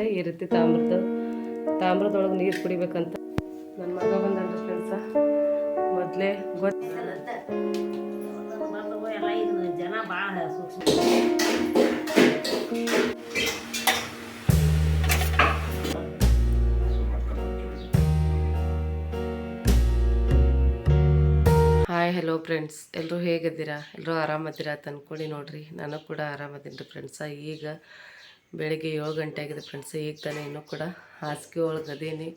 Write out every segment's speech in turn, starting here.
ಈ ರೀತಿ ತಾಮ್ರದೊಳಗೆ ನೀರು ಕುಡಿಬೇಕಂತ ನನ್ನ ಮಗ ಬಂದನ್ರಿ ಫ್ರೆಂಡ್ಸ. ಮೊದಲೇ ಜನ ಭಾಳ ಸೂಕ್ಷ್ಮ. ಹಾಯ್ ಹಲೋ ಫ್ರೆಂಡ್ಸ್, ಎಲ್ಲರೂ ಹೇಗಿದ್ದೀರಾ? ಎಲ್ಲರೂ ಆರಾಮದ್ದೀರಾ ಅಂತ ಅಂದ್ಕೊಂಡು ನೋಡಿರಿ, ನಾನು ಕೂಡ ಆರಾಮದ್ದೀನಿ ರೀ ಫ್ರೆಂಡ್ಸ. ಈಗ ಬೆಳಿಗ್ಗೆ 7 ಗಂಟೆ ಆಗಿದೆ ಫ್ರೆಂಡ್ಸ್. ಈಗ ತಾನೇ ಇನ್ನೂ ಕೂಡ ಹಾಸಿಗೆ ಒಳಗೆ ಅದೀನಿ.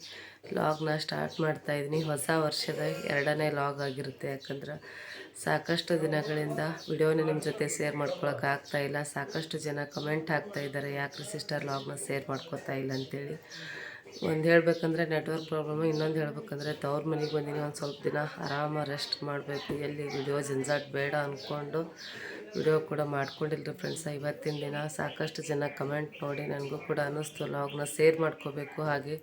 ಲಾಗ್ನ ಸ್ಟಾರ್ಟ್ ಮಾಡ್ತಾಯಿದ್ದೀನಿ. ಹೊಸ ವರ್ಷದ 2ನೇ ಲಾಗ್ ಆಗಿರುತ್ತೆ. ಯಾಕಂದ್ರೆ ಸಾಕಷ್ಟು ದಿನಗಳಿಂದ ವಿಡಿಯೋನ ನಿಮ್ಮ ಜೊತೆ ಶೇರ್ ಮಾಡ್ಕೊಳಕ್ಕೆ ಆಗ್ತಾಯಿಲ್ಲ. ಸಾಕಷ್ಟು ಜನ ಕಮೆಂಟ್ ಹಾಕ್ತಾಯಿದ್ದಾರೆ, ಯಾಕ್ರಿ ಸಿಸ್ಟರ್ ಲಾಗ್ನ ಶೇರ್ ಮಾಡ್ಕೊತಾ ಇಲ್ಲ ಅಂತೇಳಿ. ಒಂದು ಹೇಳ್ಬೇಕಂದ್ರೆ ನೆಟ್ವರ್ಕ್ ಪ್ರಾಬ್ಲಮ್ಮು, ಇನ್ನೊಂದು ಹೇಳ್ಬೇಕಂದ್ರೆ ತವ್ರ ಮನೆಗೆ ಬಂದಿನಿ. ಒಂದು ಸ್ವಲ್ಪ ದಿನ ಆರಾಮ ರೆಸ್ಟ್ ಮಾಡಬೇಕು, ಎಲ್ಲಿ ವಿಡಿಯೋ ಜಂಜಾಟ್ ಬೇಡ ಅಂದ್ಕೊಂಡು ವಿಡಿಯೋ ಕೂಡ ಮಾಡ್ಕೊಂಡಿಲ್ಲ ಫ್ರೆಂಡ್ಸ. ಇವತ್ತಿನ ದಿನ ಸಾಕಷ್ಟು ಜನ ಕಮೆಂಟ್ ನೋಡಿ ನನಗೂ ಕೂಡ ಅನ್ನಿಸ್ತು ಲಾಗ್ನ ಶೇರ್ ಮಾಡ್ಕೋಬೇಕು. ಹಾಗೆ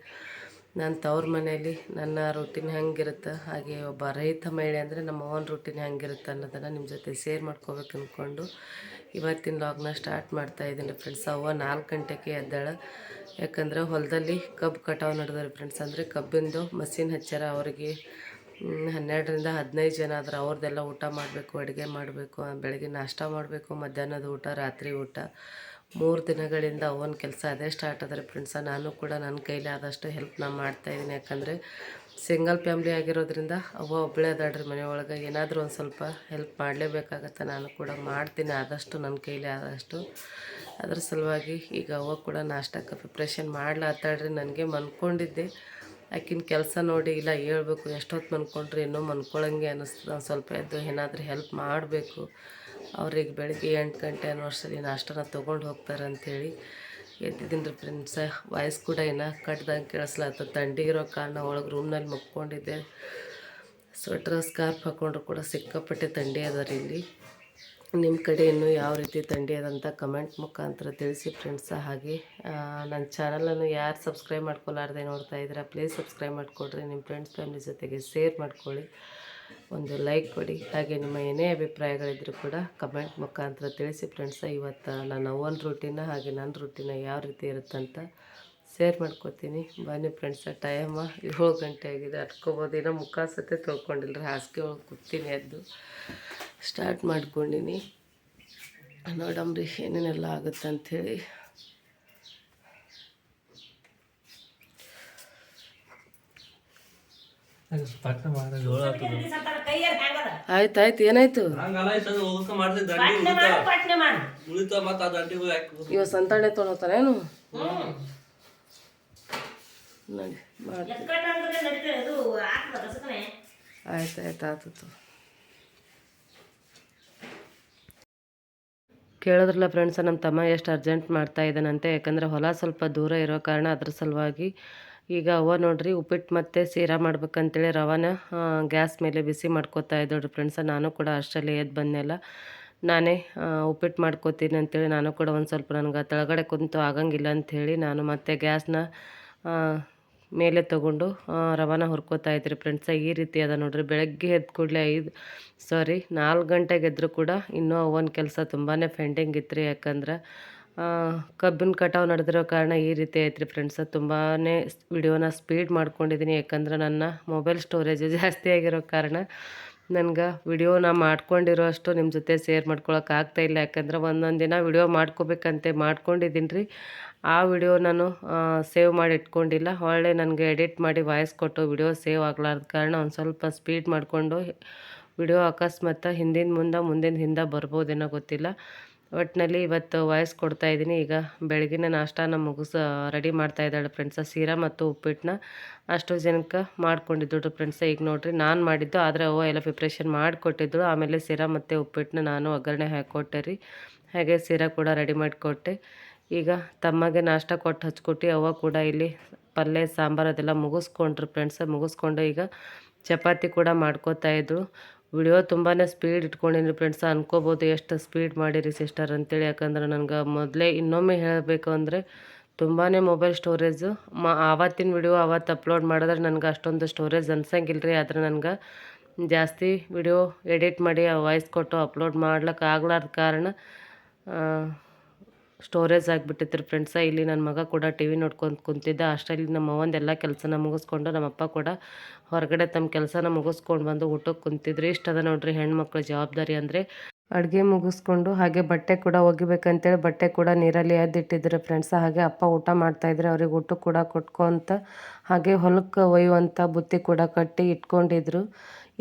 ನಾನು ತವ್ರ ಮನೆಯಲ್ಲಿ ನನ್ನ ರೂಟೀನ್ ಹೆಂಗಿರುತ್ತೆ, ಹಾಗೆ ಒಬ್ಬ ರೈತ ಮಹಿಳೆ ಅಂದರೆ ನಮ್ಮ ಓನ್ ರೂಟೀನ್ ಹೆಂಗಿರುತ್ತೆ ಅನ್ನೋದನ್ನು ನಿಮ್ಮ ಜೊತೆ ಶೇರ್ ಮಾಡ್ಕೋಬೇಕು ಅಂದ್ಕೊಂಡು ಇವತ್ತಿನ ಲಾಗ್ನ ಸ್ಟಾರ್ಟ್ ಮಾಡ್ತಾಯಿದ್ದೀನಿ ಫ್ರೆಂಡ್ಸ್. ಅವ್ವ 4 ಗಂಟೆಗೆ ಎದ್ದಾಳೆ. ಯಾಕಂದರೆ ಹೊಲದಲ್ಲಿ ಕಬ್ಬು ಕಟಾವು ನಡೆದಾರೆ ಫ್ರೆಂಡ್ಸ್. ಅಂದರೆ ಕಬ್ಬಿಂದು ಮಷಿನ್ ಹಚ್ಚಾರ. ಅವರಿಗೆ 12ರಿಂದ 15 ಜನ ಆದ್ರೆ ಅವ್ರದ್ದೆಲ್ಲ ಊಟ ಮಾಡಬೇಕು, ಅಡುಗೆ ಮಾಡಬೇಕು, ಬೆಳಗ್ಗೆ ನಾಷ್ಟ ಮಾಡಬೇಕು, ಮಧ್ಯಾಹ್ನದ ಊಟ, ರಾತ್ರಿ ಊಟ. 3 ದಿನಗಳಿಂದ ಅವನ ಕೆಲಸ ಅದೇ ಸ್ಟಾರ್ಟ್ ಆದರೆ ಫ್ರೆಂಡ್ಸ. ನಾನು ಕೂಡ ನನ್ನ ಕೈಲಿ ಆದಷ್ಟು ಹೆಲ್ಪ್ ನಾನು ಮಾಡ್ತಾಯಿದ್ದೀನಿ. ಯಾಕಂದರೆ ಸಿಂಗಲ್ ಫ್ಯಾಮ್ಲಿ ಆಗಿರೋದ್ರಿಂದ ಅವ್ವ ಒಬ್ಬಳೇ ಅದಾಳ್ರಿ ಮನೆಯೊಳಗೆ. ಏನಾದರೂ ಒಂದು ಸ್ವಲ್ಪ ಹೆಲ್ಪ್ ಮಾಡಲೇಬೇಕಾಗತ್ತೆ. ನಾನು ಕೂಡ ಮಾಡ್ತೀನಿ ಆದಷ್ಟು, ನನ್ನ ಕೈಲಿ ಆದಷ್ಟು. ಅದ್ರ ಸಲುವಾಗಿ ಈಗ ಅವ್ವ ಕೂಡ ನಾಷ್ಟಕ್ಕೆ ಪ್ರಿಪ್ರೇಷನ್ ಮಾಡ್ಲಾತ್ತಾಳ್ರಿ. ನನಗೆ ಮನ್ಕೊಂಡಿದ್ದೆ, ಆಕಿನ ಕೆಲಸ ನೋಡಿ ಇಲ್ಲ ಹೇಳ್ಬೇಕು, ಎಷ್ಟೊತ್ತು ಮನ್ಕೊಂಡ್ರೆ ಇನ್ನೂ ಮನ್ಕೊಳಂಗೆ ಅನ್ನಿಸ್ತದೆ. ಒಂದು ಸ್ವಲ್ಪ ಎದ್ದು ಏನಾದರೂ ಹೆಲ್ಪ್ ಮಾಡಬೇಕು. ಅವ್ರಿಗೆ ಬೆಳಗ್ಗೆ 8 ಗಂಟೆ ಅನ್ನೋಷ್ಟರಲ್ಲಿ ನಾಷ್ಟನ ತೊಗೊಂಡು ಹೋಗ್ತಾರೆ ಅಂಥೇಳಿ ಎದ್ದಿದ್ದೀನಿ ರೀ ಫ್ರೆಂಡ್ಸ. ವಾಯ್ಸ್ ಕೂಡ ಇನ್ನೂ ಕಟ್ದಂಗೆ ಕೇಳಿಸ್ಲಾಗ್ತದೆ. ಥಂಡಿ ಇರೋ ಕಾರಣ ಒಳಗೆ ರೂಮ್ನಲ್ಲಿ ಮುಕ್ಕೊಂಡಿದ್ದೆ. ಸ್ವೆಟ್ರ್ ಸ್ಕಾರ್ಫ್ ಹಾಕ್ಕೊಂಡ್ರು ಕೂಡ ಸಿಕ್ಕಾಪಟ್ಟೆ ಥಂಡಿ ಅದ ರೀ ಇಲ್ಲಿ. ನಿಮ್ಮ ಕಡೆ ಇನ್ನೂ ಯಾವ ರೀತಿ ಥಂಡಿ ಅದಂತ ಕಮೆಂಟ್ ಮುಖಾಂತರ ತಿಳಿಸಿ ಫ್ರೆಂಡ್ಸ. ಹಾಗೆ ನನ್ನ ಚಾನಲನ್ನು ಯಾರು ಸಬ್ಸ್ಕ್ರೈಬ್ ಮಾಡ್ಕೊಲಾರ್ದೆ ನೋಡ್ತಾ ಇದ್ದೀರಾ, ಪ್ಲೀಸ್ ಸಬ್ಸ್ಕ್ರೈಬ್ ಮಾಡಿಕೊಡ್ರಿ. ನಿಮ್ಮ ಫ್ರೆಂಡ್ಸ್ ಫ್ಯಾಮಿಲಿ ಜೊತೆಗೆ ಶೇರ್ ಮಾಡ್ಕೊಳ್ಳಿ, ಒಂದು ಲೈಕ್ ಕೊಡಿ. ಹಾಗೆ ನಿಮ್ಮ ಏನೇ ಅಭಿಪ್ರಾಯಗಳಿದ್ದರೂ ಕೂಡ ಕಮೆಂಟ್ ಮುಖಾಂತರ ತಿಳಿಸಿ ಫ್ರೆಂಡ್ಸ. ಇವತ್ತು ನನ್ನ ಓನ್ ರೂಟೀನ ಹಾಗೆ ನನ್ನ ರೂಟೀನ ಯಾವ ರೀತಿ ಇರುತ್ತಂತ ಶೇರ್ ಮಾಡ್ಕೊತೀನಿ ಬನ್ನಿ ಫ್ರೆಂಡ್ಸ. ಟೈಮ 7 ಗಂಟೆ ಆಗಿದೆ. ಅಟ್ಕೋಬೋದು, ಏನೋ ಮುಖ ಸತೆ ತೊಳ್ಕೊಂಡಿಲ್ಲ, ಹಾಸಿಗೆ ಒಳಗೆ ಕೂತೀನಿ, ಎದ್ದು ಸ್ಟಾರ್ಟ್ ಮಾಡ್ಕೊಂಡಿನಿ. ನೋಡಮ್ರಿ ಏನೇನೆಲ್ಲ ಆಗುತ್ತೆ ಅಂಥೇಳಿ. ಆಯ್ತಾಯ್ತು, ಏನಾಯ್ತು ಇವ ಸಂತಾಣೆ ತೊಗೊತಾನೇನು? ನೋಡಿ ಆಯ್ತಾಯ್ತು ಆಯ್ತು. ಕೇಳಿದ್ರಲ್ಲ ಫ್ರೆಂಡ್ಸ, ನಮ್ಮ ತಮ್ಮ ಎಷ್ಟು ಅರ್ಜೆಂಟ್ ಮಾಡ್ತಾ ಇದ್ದಾನಂತೆ. ಯಾಕಂದರೆ ಹೊಲ ಸ್ವಲ್ಪ ದೂರ ಇರೋ ಕಾರಣ ಅದ್ರ ಸಲುವಾಗಿ ಈಗ ಅವ್ವ ನೋಡ್ರಿ ಉಪ್ಪಿಟ್ಟು ಮತ್ತು ಶೀರಾ ಮಾಡ್ಬೇಕಂತೇಳಿ ರವಾನ ಗ್ಯಾಸ್ ಮೇಲೆ ಬಿಸಿ ಮಾಡ್ಕೋತಾ ಇದ್ದೋಳ್ರಿ ಫ್ರೆಂಡ್ಸ. ನಾನು ಕೂಡ ಅಷ್ಟರಲ್ಲಿ ಎದ್ದು ಬಂದೆಲ್ಲ, ನಾನೇ ಉಪ್ಪಿಟ್ಟು ಮಾಡ್ಕೋತೀನಿ ಅಂತೇಳಿ ನಾನು ಕೂಡ ಒಂದು ಸ್ವಲ್ಪ ನನಗೆ ಕೆಳಗಡೆ ಕುಂತು ಆಗಂಗಿಲ್ಲ ಅಂಥೇಳಿ ನಾನು ಮತ್ತೆ ಗ್ಯಾಸ್ನ ಮೇಲೆ ತೊಗೊಂಡು ರವಾನ ಹುರ್ಕೋತಾ ಇದ್ರಿ ಫ್ರೆಂಡ್ಸ. ಈ ರೀತಿ ಅದ ನೋಡ್ರಿ. ಬೆಳಗ್ಗೆ ಎದ್ದು ಕೂಡಲೇ 4 ಗಂಟೆಗೆ ಎದ್ದರೂ ಕೂಡ ಇನ್ನೂ ಅವನ ಕೆಲಸ ತುಂಬಾ ಪೆಂಡಿಂಗ್ ಇತ್ತು ರೀ. ಯಾಕಂದ್ರೆ ಕಬ್ಬಿನ ಕಟಾವು ನಡೆದಿರೋ ಕಾರಣ ಈ ರೀತಿ ಐತ್ರಿ ಫ್ರೆಂಡ್ಸ. ತುಂಬಾ ವಿಡಿಯೋನ ಸ್ಪೀಡ್ ಮಾಡ್ಕೊಂಡಿದ್ದೀನಿ. ಯಾಕಂದ್ರೆ ನನ್ನ ಮೊಬೈಲ್ ಸ್ಟೋರೇಜ್ ಜಾಸ್ತಿ ಆಗಿರೋ ಕಾರಣ ನನಗೆ ವಿಡಿಯೋನ ಮಾಡ್ಕೊಂಡಿರೋ ಅಷ್ಟು ನಿಮ್ಮ ಜೊತೆ ಶೇರ್ ಮಾಡ್ಕೊಳಕ್ಕೆ ಆಗ್ತಾಯಿಲ್ಲ. ಯಾಕಂದ್ರೆ ಒಂದೊಂದು ದಿನ ವಿಡಿಯೋ ಮಾಡ್ಕೋಬೇಕಂತೆ ಮಾಡ್ಕೊಂಡಿದ್ದೀನಿ ರೀ. ಆ ವಿಡಿಯೋ ನಾನು ಸೇವ್ ಮಾಡಿ ಇಟ್ಕೊಂಡಿಲ್ಲ. ಹೊಳ್ಳೆ ನನಗೆ ಎಡಿಟ್ ಮಾಡಿ ವಾಯ್ಸ್ ಕೊಟ್ಟು ವಿಡಿಯೋ ಸೇವ್ ಆಗ್ಲಾರ್ದ ಕಾರಣ ಒಂದು ಸ್ವಲ್ಪ ಸ್ಪೀಡ್ ಮಾಡಿಕೊಂಡು ವಿಡಿಯೋ ಅಕಸ್ಮಾತ್ ಮುಂದಿನ ಹಿಂದೆ ಬರ್ಬೋದೇನೋ ಗೊತ್ತಿಲ್ಲ. ಒಟ್ಟಿನಲ್ಲಿ ಇವತ್ತು ವಾಯ್ಸ್ ಕೊಡ್ತಾಯಿದ್ದೀನಿ. ಈಗ ಬೆಳಗಿನ ನಾಷ್ಟಾನ ರೆಡಿ ಮಾಡ್ತಾಯಿದ್ದಾಳೆ ಫ್ರೆಂಡ್ಸ. ಶೀರಾ ಮತ್ತು ಉಪ್ಪಿಟ್ಟನ್ನ ಅಷ್ಟು ಜನಕ್ಕೆ ಮಾಡ್ಕೊಂಡಿದ್ದು ಫ್ರೆಂಡ್ಸ. ಈಗ ನೋಡಿರಿ ನಾನು ಮಾಡಿದ್ದು, ಆದರೆ ಅವ್ವ ಎಲ್ಲ ಪ್ರಿಪ್ರೇಷನ್ ಮಾಡಿಕೊಟ್ಟಿದ್ರು. ಆಮೇಲೆ ಶೀರಾ ಮತ್ತು ಉಪ್ಪಿಟ್ಟನ್ನ ನಾನು ಒಗ್ಗರಣೆ ಹಾಕ್ಕೊಟ್ಟೆ ರೀ. ಹಾಗೆ ಶೀರಾ ಕೂಡ ರೆಡಿ ಮಾಡಿಕೊಟ್ಟೆ. ಈಗ ತಮ್ಮಗೆ ನಾಷ್ಟ ಕೊಟ್ಟು ಹಚ್ಕೊಟ್ಟು ಅವ್ವ ಕೂಡ ಇಲ್ಲಿ ಪಲ್ಯ ಸಾಂಬಾರು ಅದೆಲ್ಲ ಮುಗಿಸ್ಕೊಂಡ್ರು ಫ್ರೆಂಡ್ಸ. ಮುಗಿಸ್ಕೊಂಡು ಈಗ ಚಪಾತಿ ಕೂಡ ಮಾಡ್ಕೋತಾಯಿದ್ರು. ವಿಡಿಯೋ ತುಂಬಾ ಸ್ಪೀಡ್ ಇಟ್ಕೊಂಡಿನಿ ಫ್ರೆಂಡ್ಸ. ಅನ್ಕೋಬೋದು ಎಷ್ಟು ಸ್ಪೀಡ್ ಮಾಡಿರಿ ಸಿಸ್ಟರ್ ಅಂತೇಳಿ. ಯಾಕಂದ್ರೆ ನನಗೆ ಮೊದಲೇ ಇನ್ನೊಮ್ಮೆ ಹೇಳಬೇಕು ಅಂದರೆ ತುಂಬಾ ಮೊಬೈಲ್ ಸ್ಟೋರೇಜು ಆವತ್ತಿನ ವಿಡಿಯೋ ಅವತ್ತು ಅಪ್ಲೋಡ್ ಮಾಡಿದ್ರೆ ನನಗೆ ಅಷ್ಟೊಂದು ಸ್ಟೋರೇಜ್ ಅನ್ಸಂಗಿಲ್ಲ ರೀ. ಆದರೆ ನನಗೆ ಜಾಸ್ತಿ ವಿಡಿಯೋ ಎಡಿಟ್ ಮಾಡಿ ವಾಯ್ಸ್ ಕೊಟ್ಟು ಅಪ್ಲೋಡ್ ಮಾಡ್ಲಿಕ್ಕೆ ಆಗ್ಲಾರ್ದ ಕಾರಣ ಸ್ಟೋರೇಜ್ ಆಗಿಬಿಟ್ಟಿತ್ತು ಫ್ರೆಂಡ್ಸ. ಇಲ್ಲಿ ನನ್ನ ಮಗ ಕೂಡ ಟಿ ವಿ ನೋಡ್ಕೊಂಡು ಕುಂತಿದ್ದ. ಅಷ್ಟರಲ್ಲಿ ನಮ್ಮ ಅವ್ವಂದೆಲ್ಲ ಕೆಲಸನ ಮುಗಿಸ್ಕೊಂಡು ನಮ್ಮಪ್ಪ ಕೂಡ ಹೊರಗಡೆ ತಮ್ಮ ಕೆಲಸನ ಮುಗಿಸ್ಕೊಂಡು ಬಂದು ಊಟಕ್ಕೆ ಕುಂತಿದ್ರು. ಇಷ್ಟದ ನೋಡ್ರಿ ಹೆಣ್ಮಕ್ಳ ಜವಾಬ್ದಾರಿ ಅಂದರೆ. ಅಡುಗೆ ಮುಗಿಸ್ಕೊಂಡು ಹಾಗೆ ಬಟ್ಟೆ ಕೂಡ ಒಗಿಬೇಕಂತೇಳಿ ಬಟ್ಟೆ ಕೂಡ ನೀರಲ್ಲಿ ಎದ್ದಿಟ್ಟಿದ್ರು ಫ್ರೆಂಡ್ಸ. ಹಾಗೆ ಅಪ್ಪ ಊಟ ಮಾಡ್ತಾಯಿದ್ರೆ ಅವ್ರಿಗೆ ಊಟ ಕೂಡ ಕೊಟ್ಕೊಂತ ಹಾಗೆ ಹೊಲಕ್ಕೆ ಒಯ್ಯುವಂಥ ಬುತ್ತಿ ಕೂಡ ಕಟ್ಟಿ ಇಟ್ಕೊಂಡಿದ್ರು.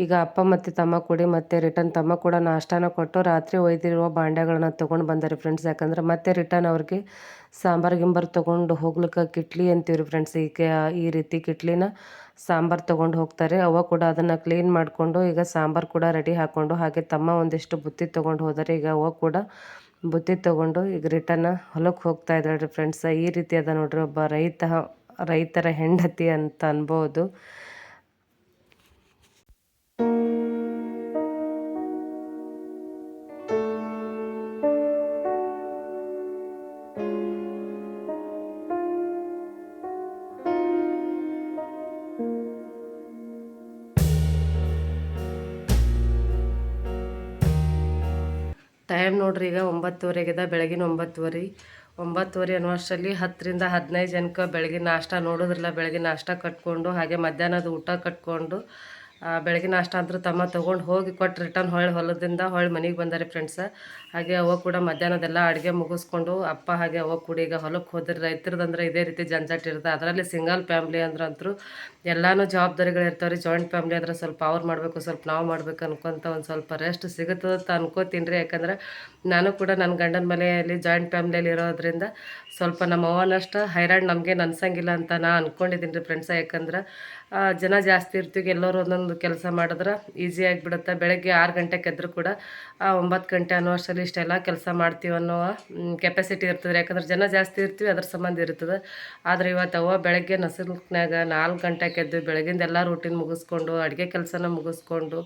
ಈಗ ಅಪ್ಪ ಮತ್ತು ತಮ್ಮ ಕೂಡಿ ಮತ್ತೆ ರಿಟರ್ನ್ ತಮ್ಮ ಕೂಡ ನಾಷ್ಟಾನ ಕೊಟ್ಟು ರಾತ್ರಿ ಒಯ್ದಿರುವ ಬಾಂಡೆಗಳನ್ನ ತೊಗೊಂಡು ಬಂದಾರೆ ಫ್ರೆಂಡ್ಸ್. ಯಾಕಂದ್ರೆ ಮತ್ತೆ ರಿಟರ್ನ್ ಅವ್ರಿಗೆ ಸಾಂಬಾರು ಗಿಂಬಾರು ತೊಗೊಂಡು ಹೋಗ್ಲಿಕ್ಕೆ ಕಿಟ್ಲಿ ಅಂತೀವ್ರಿ ಫ್ರೆಂಡ್ಸ್. ಈಗ ಈ ರೀತಿ ಕಿಟ್ಲಿನ ಸಾಂಬಾರು ತೊಗೊಂಡು ಹೋಗ್ತಾರೆ. ಅವ್ವ ಕೂಡ ಅದನ್ನು ಕ್ಲೀನ್ ಮಾಡಿಕೊಂಡು ಈಗ ಸಾಂಬಾರು ಕೂಡ ರೆಡಿ ಹಾಕ್ಕೊಂಡು ಹಾಗೆ ತಮ್ಮ ಒಂದಿಷ್ಟು ಬುತ್ತಿ ತೊಗೊಂಡು ಹೋದರೆ. ಈಗ ಅವ್ವ ಕೂಡ ಬುತ್ತಿ ತೊಗೊಂಡು ಈಗ ರಿಟರ್ನ್ ಹೊಲಕ್ಕೆ ಹೋಗ್ತಾ ಇದ್ದಾಳೆ ಫ್ರೆಂಡ್ಸ್. ಈ ರೀತಿ ಅದ ನೋಡ್ರಿ ಒಬ್ಬ ರೈತರ ಹೆಂಡತಿ ಅಂತ ಅನ್ಬೋದು. ಟೈಮ್ ನೋಡ್ರಿ ಈಗ 9:30 ಬೆಳಗಿನ 9:30 ಅನ್ನುವಷ್ಟರಲ್ಲಿ 10ರಿಂದ 15 ಜನಕ್ಕೆ ಬೆಳಗಿನ ನಾಷ್ಟ ನೋಡೋದ್ರಲ್ಲ. ಬೆಳಗಿನ ನಾಷ್ಟ ಕಟ್ಕೊಂಡು ಹಾಗೆ ಮಧ್ಯಾಹ್ನದ ಊಟ ಕಟ್ಕೊಂಡು ಬೆಳಗಿನ ನಾಷ್ಟ ಅಂತೂ ತಮ್ಮ ತೊಗೊಂಡು ಹೋಗಿ ಕೊಟ್ಟು ರಿಟರ್ನ್ ಹೊಲದಿಂದ ಮನೆಗೆ ಬಂದಾರೆ ಫ್ರೆಂಡ್ಸ. ಹಾಗೆ ಅವ್ವ ಕೂಡ ಮಧ್ಯಾಹ್ನದೆಲ್ಲ ಅಡುಗೆ ಮುಗಿಸ್ಕೊಂಡು ಅಪ್ಪ ಹಾಗೆ ಅವ್ವ ಕೂಡ ಈಗ ಹೊಲಕ್ಕೆ ಹೋದ್ರೆ. ರೈತರದಂದ್ರೆ ಇದೇ ರೀತಿ ಜಂಜಾಟ ಇರುತ್ತೆ. ಅದರಲ್ಲಿ ಸಿಂಗಲ್ ಫ್ಯಾಮ್ಲಿ ಅಂದ್ರಂತೂ ಎಲ್ಲನೂ ಜವಾಬ್ದಾರಿಗಳು ಇರ್ತಾವೆ ರೀ. ಜಾಯಿಂಟ್ ಫ್ಯಾಮ್ಲಿ ಅಂದ್ರೆ ಸ್ವಲ್ಪ ಅವ್ರು ಮಾಡಬೇಕು, ಸ್ವಲ್ಪ ನಾವು ಮಾಡ್ಬೇಕು ಅನ್ಕೊಂತ ಒಂದು ಸ್ವಲ್ಪ ರೆಸ್ಟ್ ಸಿಗುತ್ತದೆ ಅಂತ ಅನ್ಕೋತೀನಿ ರೀ. ಯಾಕಂದ್ರೆ ನಾನು ಕೂಡ ನನ್ನ ಗಂಡನ ಮನೆಯಲ್ಲಿ ಜಾಯಿಂಟ್ ಫ್ಯಾಮ್ಲಿಯಲ್ಲಿ ಇರೋದ್ರಿಂದ ಸ್ವಲ್ಪ ನಮ್ಮ ಅವ್ವನಷ್ಟು ಹೈರಾಣ್ ನಮಗೇನು ಅನ್ಸಂಗಿಲ್ಲ ಅಂತ ನಾನು ಅಂದ್ಕೊಂಡಿದ್ದೀನಿ ರೀ ಫ್ರೆಂಡ್ಸ. ಯಾಕಂದ್ರೆ ಜನ ಜಾಸ್ತಿ ಇರ್ತೀವಿ, ಎಲ್ಲರೂ ಒಂದೊಂದು ಕೆಲಸ ಮಾಡಿದ್ರೆ ಈಸಿ ಆಗಿಬಿಡುತ್ತೆ. ಬೆಳಗ್ಗೆ 6 ಗಂಟೆಗೆ ಎದ್ರೂ ಕೂಡ 9 ಗಂಟೆ ಅನ್ನೋಷ್ಟರಲ್ಲಿ ಇಷ್ಟೆಲ್ಲ ಕೆಲಸ ಮಾಡ್ತೀವಿ ಅನ್ನೋ ಕೆಪಾಸಿಟಿ ಇರ್ತದೆ. ಯಾಕಂದ್ರೆ ಜನ ಜಾಸ್ತಿ ಇರ್ತೀವಿ, ಅದ್ರ ಸಂಬಂಧ ಇರ್ತದೆ. ಆದರೆ ಇವತ್ತು ಅವ್ವ ಬೆಳಗ್ಗೆ ನಸುಕ್ನಾಗ 4 ಗಂಟೆಗೆ ಎದ್ದು ಬೆಳಗಿಂದೆಲ್ಲ ರೂಟೀನ್ ಮುಗಿಸ್ಕೊಂಡು ಅಡುಗೆ ಕೆಲಸನ ಮುಗಿಸ್ಕೊಂಡು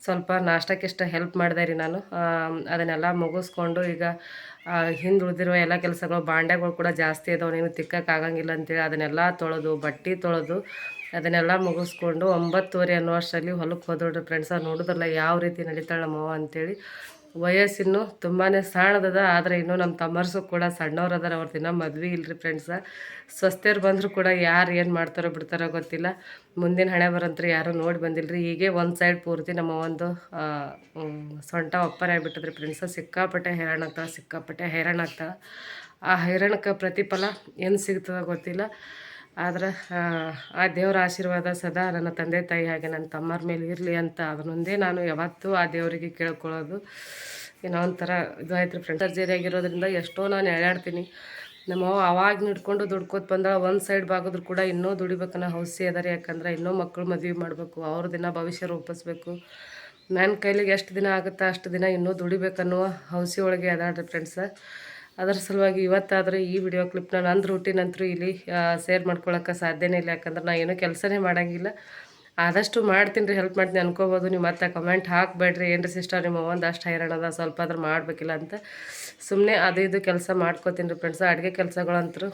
ಸ್ವಲ್ಪ ನಾಷ್ಟಕ್ಕಿಷ್ಟ ಹೆಲ್ಪ್ ಮಾಡಿದೆ ರೀ ನಾನು. ಅದನ್ನೆಲ್ಲ ಮುಗಿಸ್ಕೊಂಡು ಈಗ ಹಿಂದೆ ಉಳಿದಿರುವ ಎಲ್ಲ ಕೆಲಸಗಳು ಬಾಂಡೆಗಳು ಕೂಡ ಜಾಸ್ತಿ ಇದಾವೆ, ನೀನು ತಿಕ್ಕೋಕ್ಕಾಗಂಗಿಲ್ಲ ಅಂತೇಳಿ ಅದನ್ನೆಲ್ಲ ತೊಳೆದು ಬಟ್ಟೆ ತೊಳೆದು ಅದನ್ನೆಲ್ಲ ಮುಗಿಸ್ಕೊಂಡು 9:30 ಅನ್ನುವಷ್ಟರಲ್ಲಿ ಹೊಲಕ್ಕೆ ಹೋದೋಡ್ರಿ ಫ್ರೆಂಡ್ಸ. ನೋಡಿದ್ರಲ್ಲ ಯಾವ ರೀತಿ ನಡೀತಾಳೆ ನಮ್ಮವ್ವ ಅಂತೇಳಿ. ವಯಸ್ಸಿನ್ನು ತುಂಬಾ ಸಣ್ಣದದ, ಆದರೆ ಇನ್ನೂ ನಮ್ಮ ತಮ್ಮರ್ಸು ಕೂಡ ಸಣ್ಣವ್ರು ಅದಾರ. ಅವ್ರದ್ದು ಇನ್ನೂ ಮದ್ವೆ ಇಲ್ಲರಿ ಫ್ರೆಂಡ್ಸ. ಸ್ವಸ್ಥರು ಬಂದರೂ ಕೂಡ ಯಾರು ಏನು ಮಾಡ್ತಾರೋ ಬಿಡ್ತಾರೋ ಗೊತ್ತಿಲ್ಲ. ಮುಂದಿನ ಹಣೆ ಬರಂತ್ರು ಯಾರೂ ನೋಡಿ ಬಂದಿಲ್ಲ ರೀ. ಹೀಗೆ ಒಂದು ಸೈಡ್ ಪೂರ್ತಿ ನಮ್ಮ ಒಂದು ಸೊಂಟ ಒಪ್ಪರೆ ಆಗಿಬಿಟ್ಟದ್ರಿ ಫ್ರೆಂಡ್ಸ. ಸಿಕ್ಕಾಪಟ್ಟೆ ಹೈರಾಣಾಗ್ತಾಳೆ. ಆ ಹೈರಾಣಕ್ಕೆ ಪ್ರತಿಫಲ ಏನು ಸಿಗ್ತದೆ ಗೊತ್ತಿಲ್ಲ. ಆದ್ರೆ ಆ ದೇವರ ಆಶೀರ್ವಾದ ಸದಾ ನನ್ನ ತಂದೆ ತಾಯಿ ಹಾಗೆ ನನ್ನ ತಮ್ಮರ ಮೇಲೆ ಇರಲಿ ಅಂತ ಅದನ್ನೊಂದೇ ನಾನು ಯಾವತ್ತೂ ಆ ದೇವರಿಗೆ ಕೇಳ್ಕೊಳ್ಳೋದು. ಏನೋ ಒಂಥರ ಇದಾಯ್ತು ರೀ ಫ್ರೆಂಡ್ಸ್. ಸರ್ಜರಿ ಆಗಿರೋದ್ರಿಂದ ಎಷ್ಟೋ ನಾನು ಎಳ್ಯಾಡ್ತೀನಿ. ನಮ್ಮವ್ವ ಅವಾಗ ಹಿಡ್ಕೊಂಡು ದುಡ್ಕೋತ ಬಂದಾಳ. ಒಂದು ಸೈಡ್ ಬಾಗಿದ್ರು ಕೂಡ ಇನ್ನೂ ದುಡಿಬೇಕನ್ನೋ ಹೌಸಿ ಅದಾರೆ. ಯಾಕಂದ್ರೆ ಇನ್ನೂ ಮಕ್ಕಳು ಮದುವೆ ಮಾಡಬೇಕು, ಅವ್ರ ದಿನ ಭವಿಷ್ಯ ರೂಪಿಸ್ಬೇಕು. ನನ್ನ ಕೈಲಿಗೆ ಎಷ್ಟು ದಿನ ಆಗುತ್ತಾ ಅಷ್ಟು ದಿನ ಇನ್ನೂ ದುಡಿಬೇಕನ್ನೋ ಹೌಸಿ ಒಳಗೆ ಅದಾಳ್ರಿ ಫ್ರೆಂಡ್ಸ. ಅದರ ಸಲುವಾಗಿ ಇವತ್ತಾದರೆ ಈ ವಿಡಿಯೋ ಕ್ಲಿಪ್ನ ನನ್ನ ರೂಟೀನ್ ಅಂತೂ ಇಲ್ಲಿ ಶೇರ್ ಮಾಡ್ಕೊಳಕ್ಕೆ ಸಾಧ್ಯನೇ ಇಲ್ಲ. ಯಾಕಂದ್ರೆ ನಾನು ಏನೂ ಕೆಲಸನೇ ಮಾಡೋಂಗಿಲ್ಲ. ಆದಷ್ಟು ಮಾಡ್ತೀನಿ ರೀ, ಹೆಲ್ಪ್ ಮಾಡ್ತೀನಿ ಅನ್ಕೋಬೋದು. ನೀವು ಮತ್ತೆ ಕಮೆಂಟ್ ಹಾಕಬೇಡ್ರಿ, ಏನು ರೀ ಸಿಸ್ಟರ್ ನಿಮ್ಮ ಒಂದು ಅಷ್ಟು ಹೈರಾಣದ ಸ್ವಲ್ಪ ಆದ್ರೂ ಮಾಡಬೇಕಿಲ್ಲ ಅಂತ. ಸುಮ್ಮನೆ ಅದು ಇದು ಕೆಲಸ ಮಾಡ್ಕೋತೀನಿ ರೀ ಫ್ರೆಂಡ್ಸ್. ಅಡುಗೆ ಕೆಲಸಗಳಂತೂ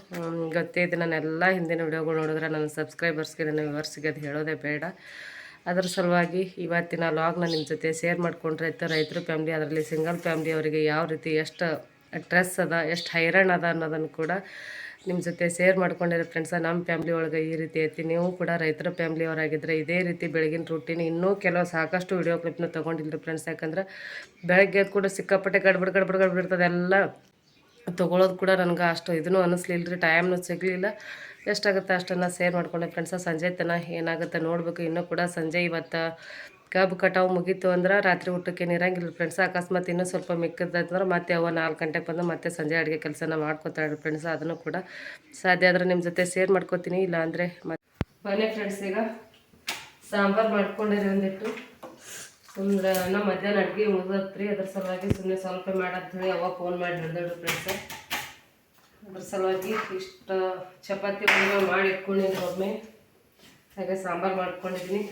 ಗೊತ್ತೇ ಇದೆ. ನಾನೆಲ್ಲ ಹಿಂದಿನ ವಿಡಿಯೋಗಳು ನೋಡಿದ್ರೆ ನನ್ನ ಸಬ್ಸ್ಕ್ರೈಬರ್ಸ್ಗೆ ನನ್ನ ವ್ಯೂವರ್ಸ್ಗೆ ಅದು ಹೇಳೋದೇ ಬೇಡ. ಅದರ ಸಲುವಾಗಿ ಇವತ್ತಿನ ವ್ಲಾಗ್ನ ನಿಮ್ಮ ಜೊತೆ ಶೇರ್ ಮಾಡ್ಕೊಂಡ್ರೆ ರೈತರ ಫ್ಯಾಮ್ಲಿ, ಅದರಲ್ಲಿ ಸಿಂಗಲ್ ಫ್ಯಾಮ್ಲಿ ಅವರಿಗೆ ಯಾವ ರೀತಿ ಎಷ್ಟು ಸ್ಟ್ರೆಸ್ ಅದ, ಎಷ್ಟು ಹೈರಾಣ ಅದ ಅನ್ನೋದನ್ನು ಕೂಡ ನಿಮ್ಮ ಜೊತೆ ಶೇರ್ ಮಾಡ್ಕೊಂಡಿರೋ ಫ್ರೆಂಡ್ಸ. ನಮ್ಮ ಫ್ಯಾಮ್ಲಿ ಒಳಗೆ ಈ ರೀತಿ ಐತಿ. ನೀವು ಕೂಡ ರೈತರ ಫ್ಯಾಮ್ಲಿಯವರಾಗಿದ್ದರೆ ಇದೇ ರೀತಿ ಬೆಳಗಿನ ರೂಟೀನ್ ಇನ್ನೂ ಕೆಲವು ಸಾಕಷ್ಟು ವಿಡಿಯೋ ಕ್ಲಿಪ್ನ ತೊಗೊಂಡಿಲ್ಲ ಫ್ರೆಂಡ್ಸ್. ಯಾಕಂದ್ರೆ ಬೆಳಗ್ಗೆ ಕೂಡ ಸಿಕ್ಕಾಪಟ್ಟೆ ಗಡ್ಬಿಡ್ತದೆ ಎಲ್ಲ ತೊಗೊಳೋದು ಕೂಡ ನನಗೆ ಅಷ್ಟು ಇದೂ ಅನ್ನಿಸ್ಲಿಲ್ಲ ರೀ. ಟೈಮ್ನೂ ಸಿಗಲಿಲ್ಲ. ಎಷ್ಟಾಗುತ್ತೆ ಅಷ್ಟನ್ನು ಶೇರ್ ಮಾಡ್ಕೊಂಡೆ ಫ್ರೆಂಡ್ಸ. ಸಂಜೆ ತನಕ ಏನಾಗುತ್ತೆ ನೋಡಬೇಕು. ಇನ್ನೂ ಕೂಡ ಸಂಜೆ ಇವತ್ತು ಕಬ್ಬು ಕಟಾವು ಮುಗೀತು ಅಂದ್ರೆ ರಾತ್ರಿ ಊಟಕ್ಕೆ ಇರಂಗಿಲ್ಲ ಫ್ರೆಂಡ್ಸ್. ಅಕಸ್ಮಾತ್ ಇನ್ನೂ ಸ್ವಲ್ಪ ಮಿಕ್ಕದಂದ್ರೆ ಮತ್ತೆ ಅವ್ವ 4 ಗಂಟೆಗೆ ಬಂದು ಮತ್ತೆ ಸಂಜೆ ಅಡುಗೆ ಕೆಲಸನ ಮಾಡ್ಕೊತಾಳೆ ಫ್ರೆಂಡ್ಸ್. ಅದನ್ನು ಕೂಡ ಸಾಧ್ಯ ಆದರೆ ನಿಮ್ಮ ಜೊತೆ ಶೇರ್ ಮಾಡ್ಕೋತೀನಿ. ಇಲ್ಲ ಅಂದರೆ ಬನ್ನಿ ಫ್ರೆಂಡ್ಸ್, ಈಗ ಸಾಂಬಾರು ಮಾಡ್ಕೊಂಡಿರಿ ಒಂದಿಟ್ಟು. ಅಂದ್ರೆ ನಮ್ಮ ಮಧ್ಯಾಹ್ನ ಅಡುಗೆ ಮುಗಿದತ್ರಿ. ಅದ್ರ ಸಲುವಾಗಿ ಸುಮ್ಮನೆ ಸ್ವಲ್ಪ ಮಾಡಂತೇಳಿ ಅವ್ವ ಫೋನ್ ಮಾಡಿ ಹಿಡ್ದೋಡ್ರಿ ಫ್ರೆಂಡ್ಸ. ಅದ್ರ ಸಲುವಾಗಿ ಇಷ್ಟು ಚಪಾತಿ ಮಾಡಿ ಇಟ್ಕೊಂಡಿದ್ದೀನಿ ಒಮ್ಮೆ. ಹಾಗೆ ಸಾಂಬಾರು ಮಾಡ್ಕೊಂಡಿದ್ದೀನಿ,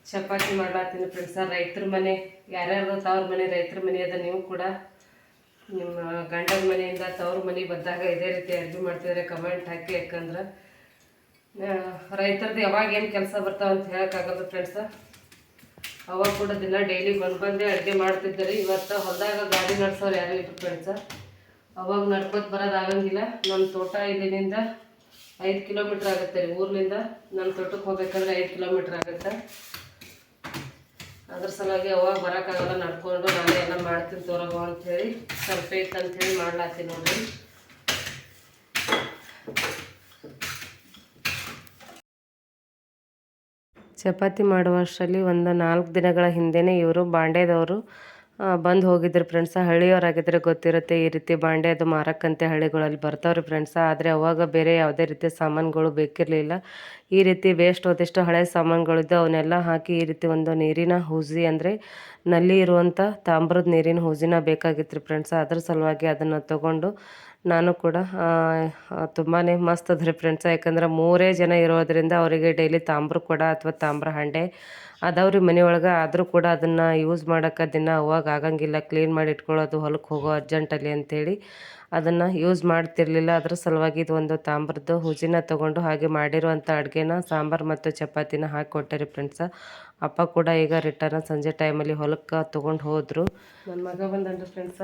ಚಪಾತಿ ಮಾಡ್ಲಾತೀನಿ ಫ್ರೆಂಡ್ಸ. ರೈತರ ಮನೆ ಯಾರ್ಯಾರ್ದು ತವ್ರ ಮನೆ ರೈತರ ಮನೆ ಅದ. ನೀವು ಕೂಡ ನಿಮ್ಮ ಗಂಡನ ಮನೆಯಿಂದ ತವ್ರ ಮನೆಗೆ ಬಂದಾಗ ಇದೇ ರೀತಿ ಅಡುಗೆ ಮಾಡ್ತಿದ್ರೆ ಕಮೆಂಟ್ ಹಾಕಿ. ಯಾಕಂದ್ರೆ ರೈತರದ್ದು ಯಾವಾಗ ಏನು ಕೆಲಸ ಬರ್ತಾವ ಅಂತ ಹೇಳೋಕ್ಕಾಗಲ್ಲ ಫ್ರೆಂಡ್ಸ. ಅವಾಗ ಕೂಡ ದಿನ ಡೈಲಿ ಬಂದೇ ಅಡುಗೆ ಮಾಡ್ತಿದ್ದಾರೆ. ಇವತ್ತು ಹೊಲದಾಗ ಗಾಡಿ ನಡೆಸೋರು ಯಾರು ಇದ್ರು ಫ್ರೆಂಡ್ಸ. ಅವಾಗ ನಡ್ಕೊತ ಬರೋದಾಗಂಗಿಲ್ಲ. ನಮ್ಮ ತೋಟ ಇಲ್ಲಿನಿಂದ 5 ಕಿಲೋಮೀಟ್ರ್ ಆಗುತ್ತೆ ರೀ. ಊರ್ಲಿಂದ ನಮ್ಮ ತೋಟಕ್ಕೆ ಹೋಗ್ಬೇಕಂದ್ರೆ 5 ಕಿಲೋಮೀಟ್ರ್ ಆಗುತ್ತೆ. ಅದ್ರ ಸಲುವಾಗಿ ಅವಾಗ ಬರೋಕ್ಕಾಗಲ್ಲ, ನಡ್ಕೊಂಡು ನಾನೇ ಎಲ್ಲ ಮಾಡ್ತೀನಿ ತೋರಗೋ ಅಂಥೇಳಿ ಸ್ವಲ್ಪ ಇತ್ತು ಅಂಥೇಳಿ ಮಾಡ್ಲಾತೀನಿ ನೋಡ್ರಿ. ಚಪಾತಿ ಮಾಡುವಷ್ಟರಲ್ಲಿ ಒಂದು 4 ದಿನಗಳ ಹಿಂದೆಯೇ ಇವರು ಬಾಂಡ್ಯದವರು ಬಂದು ಹೋಗಿದ್ರು ಫ್ರೆಂಡ್ಸ. ಹಳ್ಳಿಯವರಾಗಿದ್ದರೆ ಗೊತ್ತಿರುತ್ತೆ, ಈ ರೀತಿ ಬಾಂಡೆ ಅದು ಮಾರಕ್ಕಂತೆ ಹಳ್ಳಿಗಳಲ್ಲಿ ಬರ್ತಾವ್ರಿ ಫ್ರೆಂಡ್ಸ. ಆದರೆ ಅವಾಗ ಬೇರೆ ಯಾವುದೇ ರೀತಿಯ ಸಾಮಾನುಗಳು ಬೇಕಿರಲಿಲ್ಲ. ಈ ರೀತಿ ವೇಸ್ಟ್ ಒಂದಿಷ್ಟು ಹಳೆ ಸಾಮಾನುಗಳಿದ್ದು ಅವನ್ನೆಲ್ಲ ಹಾಕಿ ಈ ರೀತಿ ಒಂದು ನೀರಿನ ಹೂಜಿ ಅಂದರೆ ನಲ್ಲಿ ಇರುವಂಥ ತಾಮ್ರದ ನೀರಿನ ಹೂಜಿನ ಬೇಕಾಗಿತ್ತು ರೀ ಫ್ರೆಂಡ್ಸ. ಅದ್ರ ಸಲುವಾಗಿ ಅದನ್ನು ತೊಗೊಂಡು ನಾನು ಕೂಡ ತುಂಬಾ ಮಸ್ತ್ ಅದ ರೀ ಫ್ರೆಂಡ್ಸ. ಯಾಕಂದ್ರೆ 3 ಜನ ಇರೋದರಿಂದ ಅವರಿಗೆ ಡೈಲಿ ತಾಮ್ರ ಕೊಡ ಅಥವಾ ತಾಮ್ರ ಹಂಡೆ ಅದಾವ್ರಿ ಮನೆಯೊಳಗೆ. ಆದರೂ ಕೂಡ ಅದನ್ನು ಯೂಸ್ ಮಾಡೋಕೆ ದಿನ ಅವಾಗ ಆಗಂಗಿಲ್ಲ, ಕ್ಲೀನ್ ಮಾಡಿ ಇಟ್ಕೊಳ್ಳೋದು ಹೊಲಕ್ಕೆ ಹೋಗೋ ಅರ್ಜೆಂಟಲ್ಲಿ ಅಂಥೇಳಿ ಅದನ್ನು ಯೂಸ್ ಮಾಡ್ತಿರ್ಲಿಲ್ಲ. ಅದ್ರ ಸಲುವಾಗಿ ಇದು ಒಂದು ತಾಮ್ರದ್ದು ಹುಜಿನ ತೊಗೊಂಡು ಹಾಗೆ ಮಾಡಿರುವಂಥ ಅಡುಗೆನ ಸಾಂಬಾರು ಮತ್ತು ಚಪಾತಿನ ಹಾಕಿ ಕೊಟ್ಟೆ ರೀ ಫ್ರೆಂಡ್ಸ. ಅಪ್ಪ ಕೂಡ ಈಗ ರಿಟರ್ನ್ ಸಂಜೆ ಟೈಮಲ್ಲಿ ಹೊಲಕ್ಕೆ ತೊಗೊಂಡು ಹೋದರು. ನನ್ನ ಮಗ ಬಂದನ್ರಿ ಫ್ರೆಂಡ್ಸ.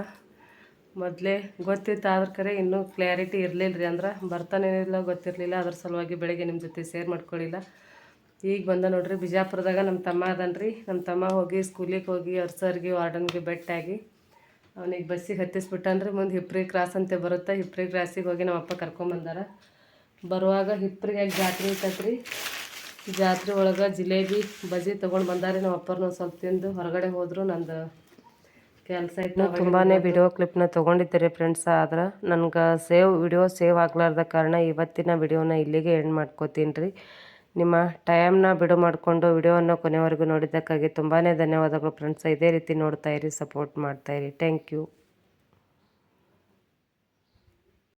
ಮೊದಲೇ ಗೊತ್ತಿತ್ತು, ಆದ್ರೆ ಕರೆ ಇನ್ನೂ ಕ್ಲಾರಿಟಿ ಇರಲಿಲ್ಲ ರೀ. ಅಂದ್ರೆ ಬರ್ತಾನೇನಿಲ್ಲ ಗೊತ್ತಿರಲಿಲ್ಲ. ಅದ್ರ ಸಲುವಾಗಿ ಬೆಳಗ್ಗೆ ನಿಮ್ಮ ಜೊತೆ ಶೇರ್ ಮಾಡ್ಕೊಳ್ಳಿಲ್ಲ. ಈಗ ಬಂದ ನೋಡ್ರಿ. ಬಿಜಾಪುರದಾಗ ನಮ್ಮ ತಮ್ಮ ಅದನ್ರಿ. ನಮ್ಮ ತಮ್ಮ ಹೋಗಿ ಸ್ಕೂಲಿಗೆ ಹೋಗಿ ಅವ್ರ ಸರ್ಗೆ ವಾರ್ಡನ್ಗೆ ಭೇಟಿಯಾಗಿ ಅವನಿಗೆ ಬಸ್ಸಿಗೆ ಹತ್ತಿಸ್ಬಿಟ್ಟನ್ರಿ. ಮುಂದೆ ಹಿಪ್ರಿ ಕ್ರಾಸ್ ಅಂತ ಬರುತ್ತೆ. ಹಿಪ್ರಿ ಕ್ರಾಸಿಗೆ ಹೋಗಿ ನಮ್ಮ ಅಪ್ಪ ಕರ್ಕೊಂಬಂದಾರ. ಬರುವಾಗ ಹಿಪ್ರಿಗೆ ಜಾತ್ರೆ ಇರ್ತೈತ್ರಿ. ಜಾತ್ರೆ ಒಳಗೆ ಜಿಲೇಬಿ ಬಜ್ಜಿ ತೊಗೊಂಡು ಬಂದಾರೆ. ನಮ್ಮ ಅಪ್ಪರನ್ನ ಸ್ವಲ್ಪ ತಿಂದು ಹೊರಗಡೆ ಹೋದರು. ನಂದು ಕೆಲಸ ಇತ್ತು. ತುಂಬಾ ವಿಡಿಯೋ ಕ್ಲಿಪ್ನ ತೊಗೊಂಡಿದ್ದೀರಿ ಫ್ರೆಂಡ್ಸ. ಆದ್ರೆ ನನಗೆ ವಿಡಿಯೋ ಸೇವ್ ಆಗ್ಲಾರ್ದ ಕಾರಣ ಇವತ್ತಿನ ವಿಡಿಯೋನ ಇಲ್ಲಿಗೆ ಎಂಡ್ ಮಾಡ್ಕೋತೀನಿ ರೀ. ನಿಮ್ಮ ಟೈಮ್ನ ಬಿಡು ಮಾಡಿಕೊಂಡು ವಿಡಿಯೋವನ್ನು ಕೊನೆವರೆಗೂ ನೋಡಿದ್ದಕ್ಕಾಗಿ ತುಂಬಾ ಧನ್ಯವಾದಗಳು ಫ್ರೆಂಡ್ಸ. ಇದೇ ರೀತಿ ನೋಡ್ತಾಯಿರಿ, ಸಪೋರ್ಟ್ ಮಾಡ್ತಾಯಿರಿ. Thank you.